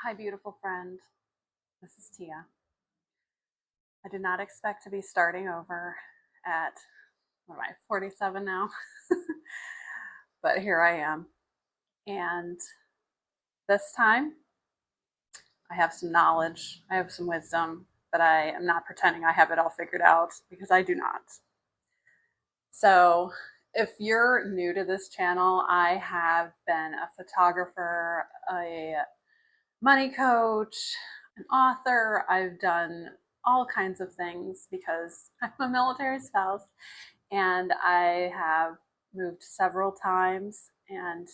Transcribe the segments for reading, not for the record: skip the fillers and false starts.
Hi, beautiful friend. This is Tia. I did not expect to be starting over at, what am I, 47 now? But here I am. And this time, I have some knowledge, I have some wisdom, but I am not pretending I have it all figured out because I do not. So, if you're new to this channel, I have been a photographer, a money coach, an author. I've done all kinds of things because I'm a military spouse and I have moved several times and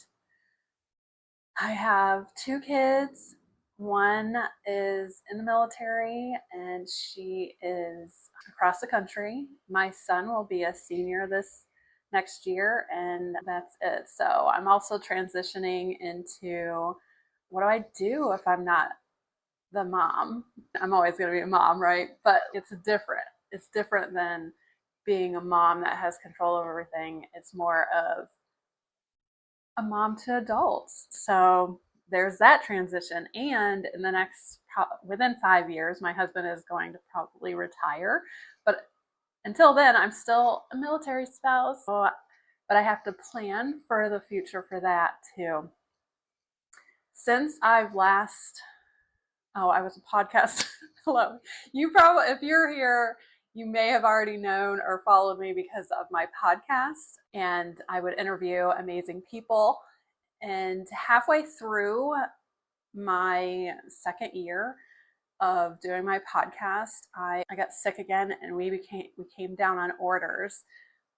I have two kids. One is in the military and she is across the country. My son will be a senior this next year, and that's it. So I'm also transitioning into what do I do if I'm not the mom? I'm always going to be a mom, right? But it's different. It's different than being a mom that has control over everything. It's more of a mom to adults. So there's that transition. And in the next, within 5 years, my husband is going to probably retire. But until then, I'm still a military spouse. So, but I have to plan for the future for that too. Since I've last, I was a podcast. Hello. You probably, if you're here, you may have already known or followed me because of my podcast. And I would interview amazing people. And halfway through my second year of doing my podcast, I got sick again and we came down on orders.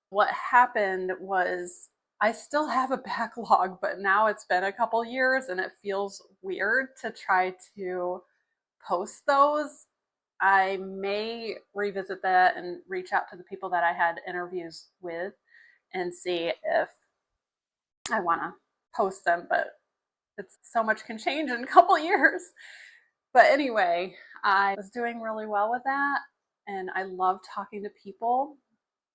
What happened was I still have a backlog, but now it's been a couple years and it feels weird to try to post those. I may revisit that and reach out to the people that I had interviews with and see if I want to post them, but it's so much can change in a couple years. But anyway, I was doing really well with that and I love talking to people.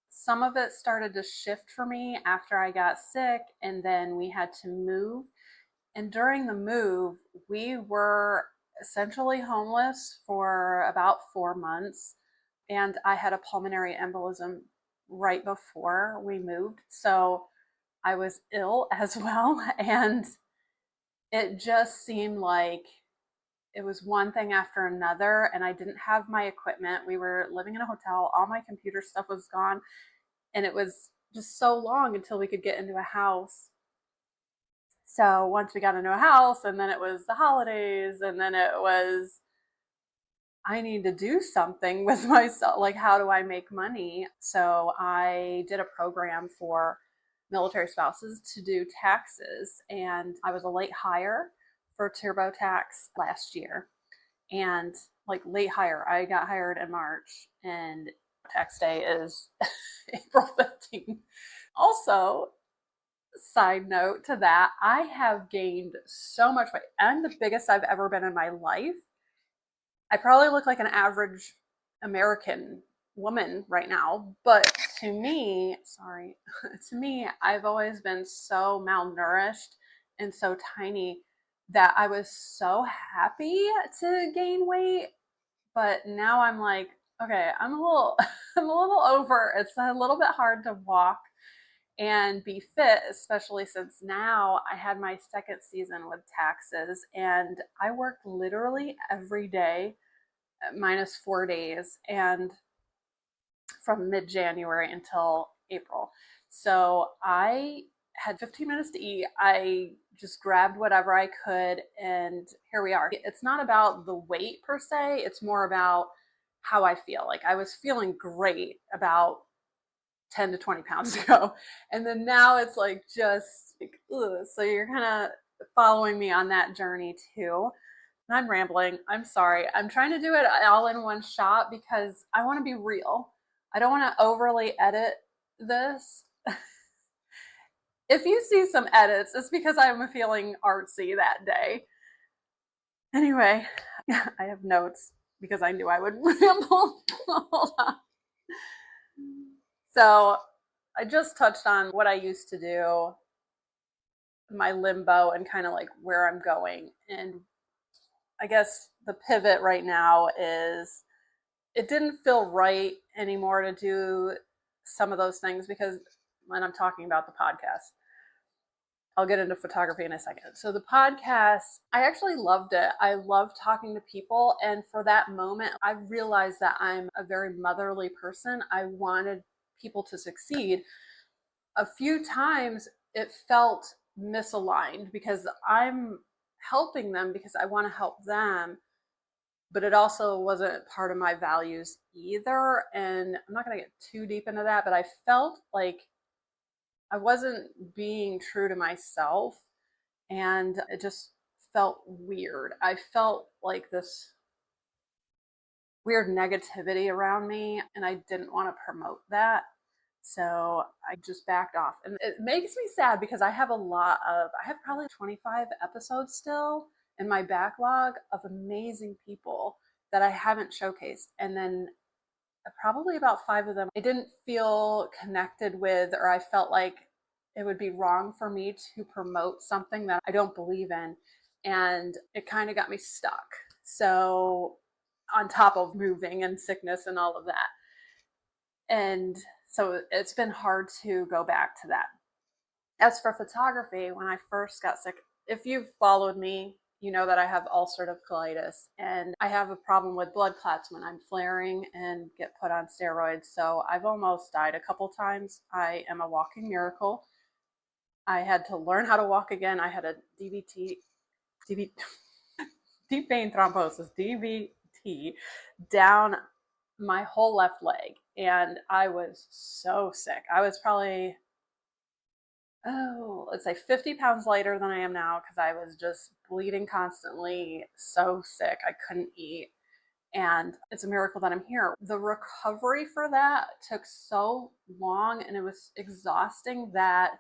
Some of it started to shift for me after I got sick and then we had to move. And during the move, we were essentially homeless for about 4 months. And I had a pulmonary embolism right before we moved. So I was ill as well. And it just seemed like it was one thing after another. And I didn't have my equipment. We were living in a hotel. All my computer stuff was gone. And it was just so long until we could get into a house. So once we got into a house, and then it was the holidays, and then it was, I need to do something with myself. Like, how do I make money? So I did a program for military spouses to do taxes, and I was a late hire for TurboTax last year. And like late hire, I got hired in March, and tax day is April 15th. Also, side note to that, I have gained so much weight. I'm the biggest I've ever been in my life. I probably look like an average American woman right now, but to me, to me, I've always been so malnourished and so tiny that I was so happy to gain weight. But now I'm like, okay, I'm a little, I'm a little over. It's a little bit hard to walk and be fit, especially since now I had my second season with taxes and I worked literally every day minus 4 days and from mid-January until April. So I had 15 minutes to eat. I just grabbed whatever I could and here we are. It's not about the weight per se, it's more about how I feel. Like I was feeling great about 10 to 20 pounds ago. And then now it's like just like, ugh. So you're kind of following me on that journey too. I'm rambling. I'm sorry. I'm trying to do it all in one shot because I want to be real. I don't want to overly edit this. If you see some edits, it's because I'm feeling artsy that day. Anyway, I have notes because I knew I would ramble. Hold on. So I just touched on what I used to do, my limbo, and kind of like where I'm going. And I guess the pivot right now is it didn't feel right anymore to do some of those things because when I'm talking about the podcast, I'll get into photography in a second. So the podcast, I actually loved it. I love talking to people. And for that moment, I realized that I'm a very motherly person. I wanted people to succeed. A few times it felt misaligned because I'm helping them because I want to help them, but it also wasn't part of my values either. And I'm not going to get too deep into that, but I felt like I wasn't being true to myself, and it just felt weird. I felt like this weird negativity around me, and I didn't want to promote that. So I just backed off. And it makes me sad because I have I have probably 25 episodes still in my backlog of amazing people that I haven't showcased. And then probably about 5 of them I didn't feel connected with, or I felt like it would be wrong for me to promote something that I don't believe in. And it kind of got me stuck. So, on top of moving and sickness and all of that. And so it's been hard to go back to that. As for photography, when I first got sick, if you've followed me, you know that I have ulcerative colitis and I have a problem with blood clots when I'm flaring and get put on steroids. So I've almost died a couple times. I am a walking miracle. I had to learn how to walk again. I had a DVT, deep vein thrombosis, DVT, down my whole left leg. And I was so sick. I was probably, let's say 50 pounds lighter than I am now because I was just bleeding constantly, so sick. I couldn't eat. And it's a miracle that I'm here. The recovery for that took so long and it was exhausting that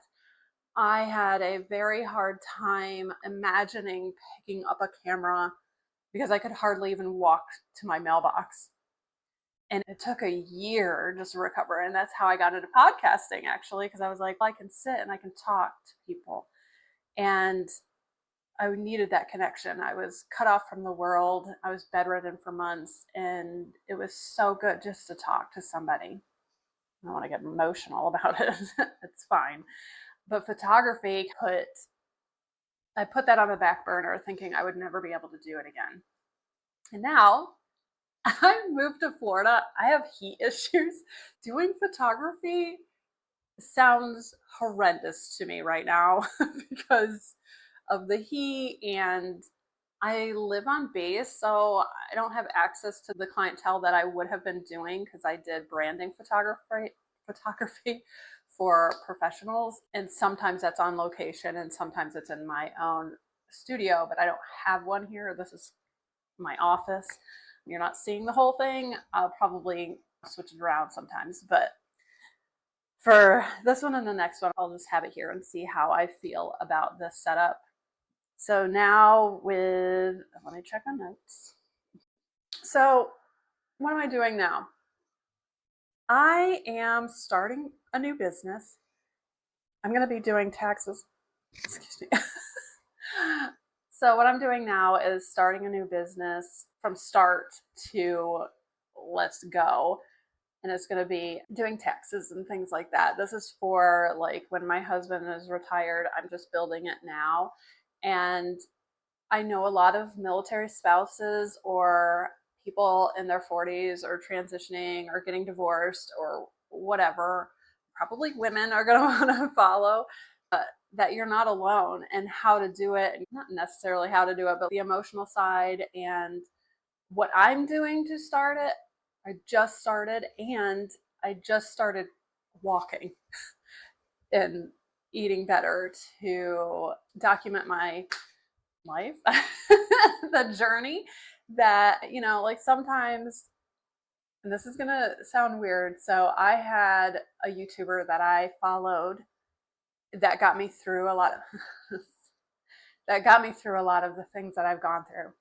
I had a very hard time imagining picking up a camera because I could hardly even walk to my mailbox. And it took a year just to recover. And that's how I got into podcasting, actually, because I was like, well, I can sit and I can talk to people. And I needed that connection. I was cut off from the world. I was bedridden for months. And it was so good just to talk to somebody. I don't want to get emotional about it. It's fine. But photography I put that on the back burner thinking I would never be able to do it again. And now I moved to Florida. I have heat issues. Doing photography sounds horrendous to me right now because of the heat, and I live on base, so I don't have access to the clientele that I would have been doing because I did branding photography for professionals, and sometimes that's on location and sometimes it's in my own studio, but I don't have one here. This is my office. You're not seeing the whole thing. I'll probably switch it around sometimes, but for this one and the next one, I'll just have it here and see how I feel about this setup. So now let me check my notes. So what am I doing now? I am starting a new business. I'm going to be doing taxes. Excuse me. So what I'm doing now is starting a new business from start to let's go. And it's going to be doing taxes and things like that. This is for like when my husband is retired, I'm just building it now. And I know a lot of military spouses or people in their 40s or transitioning or getting divorced or whatever, probably women are going to want to follow that you're not alone and how to do it. Not necessarily how to do it, but the emotional side and what I'm doing to start it. I just started and I just started walking and eating better to document my life, the journey that, like sometimes, and this is going to sound weird. So I had a YouTuber that I followed that got me through a lot of that got me through a lot of the things that I've gone through.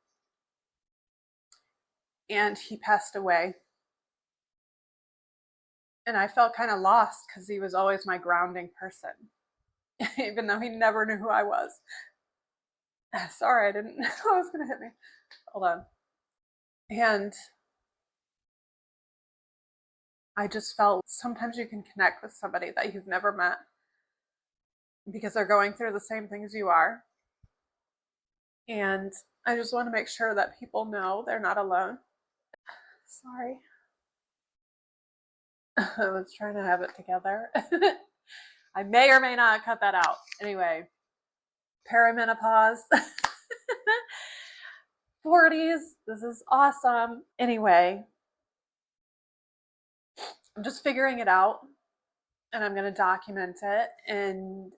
And he passed away. And I felt kind of lost because he was always my grounding person, even though he never knew who I was. Sorry, I didn't know it was going to hit me. Hold on. And I just felt sometimes you can connect with somebody that you've never met because they're going through the same things you are. And I just want to make sure that people know they're not alone. Sorry. I was trying to have it together. I may or may not cut that out. Anyway, perimenopause, 40s. This is awesome. Anyway, I'm just figuring it out and I'm going to document it. And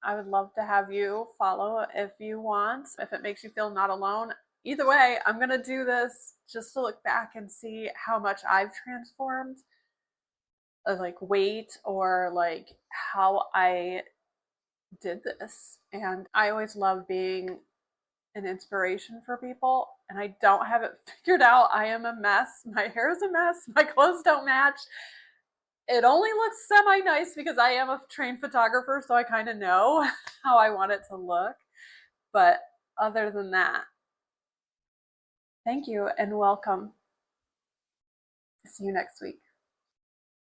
I would love to have you follow if you want, if it makes you feel not alone. Either way, I'm going to do this just to look back and see how much I've transformed, like weight or like how I did this. And I always love being an inspiration for people. And I don't have it figured out. I am a mess. My hair is a mess. My clothes don't match. It only looks semi nice because I am a trained photographer, so I kind of know how I want it to look. But other than that, thank you and welcome. See you next week.